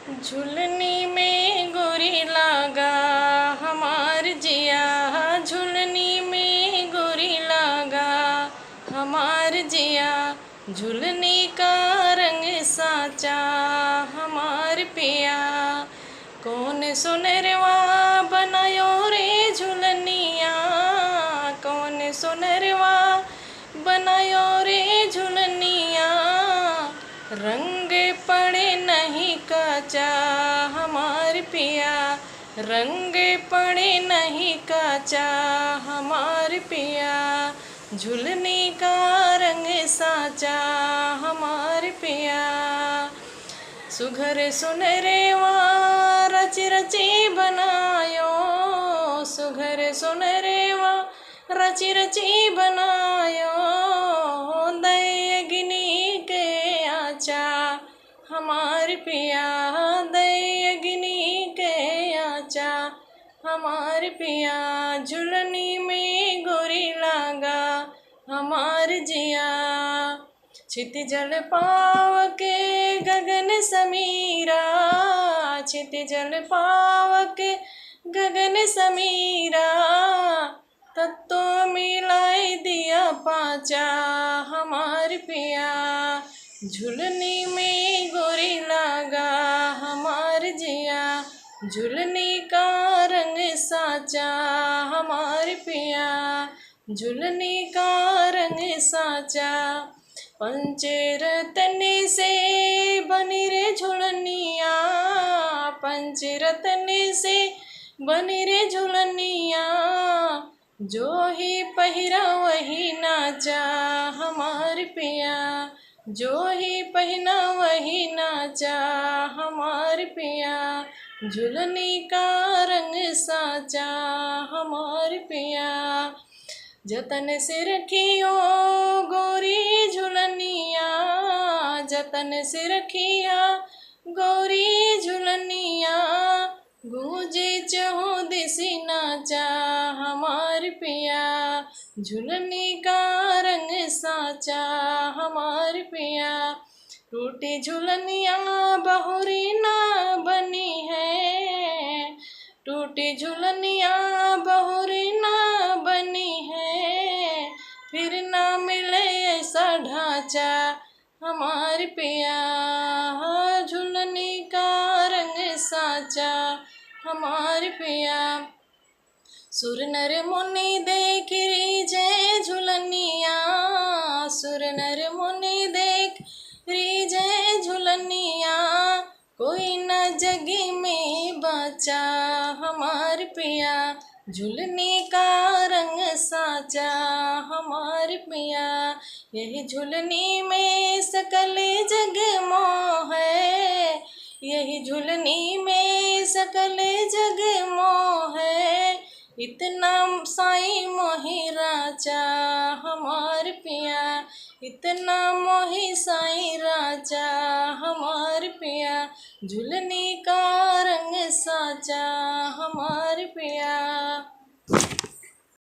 झुलनी में गोरी लागा हमार जिया, झुलनी में गोरी लागा हमार जिया। झुलनी का रंग साचा हमार पिया, कौन सोनरवा बनायो रे झुलनिया, कौन सोनरवा बनायो रे झुलनिया। रंग पड़े नहीं काचा हमार पिया, रंग पड़े नहीं काचा हमार पिया। झुलनी का रंग साचा हमार पिया, सुघर सुनरेवा रची रची बनायो, सुघर सुनरेवा रची रची बनायो। दयगिनी के आचा हमार पिया, दयगिनी के आचा हमार पिया। झुलनी में गोरी लागा हमार जिया, क्षितिजल पाव के गगन समीरा, क्षितिजल पाव के गगन समीरा। तत्व मिलाई दिया पाचा हमार पिया, झुलनी में गोरी लागा हमार जिया। झुलनी का रंग साचा हमार पिया, झुलनी का रंग साचा। पंचरत्न से बनी रे झुलनिया, पंचरत्न से बनी रे झुलनिया। जो ही पहिरा वही नाचा हमार पिया, जो ही पहना वही नाचा हमार पिया। झुलनी का रंग साचा हमार पिया, जतन से रखियो गोरी झुलनिया, जतन से रखिया गोरी झुलनिया। गूंजे चहु दिसी नाचा हमार पिया, झुलनी का रंग साचा हमार पिया। टूटी झुलनिया बहुरी ना बनी है, टूटी झुलनिया बहुरी ना बनी है। फिर ना मिले ऐसा ढांचा हमार पिया, झुलनी का रंग साचा हमार पिया। सुर नर मुनि देख रीझे झुलनिया, सुर नर मुनि देख रीझे झुलनिया। कोई न जगी में बाचा हमार पिया, झुलनी का रंग साचा हमार पिया। यही झुलनी में सकल जग मोह है, यही झुलनी में सकल जग मोह है। इतना साईं मोहि राजा हमार पिया, इतना मोहि साईं राजा हमार पिया। झुलनी का रंग साचा हमार पिया।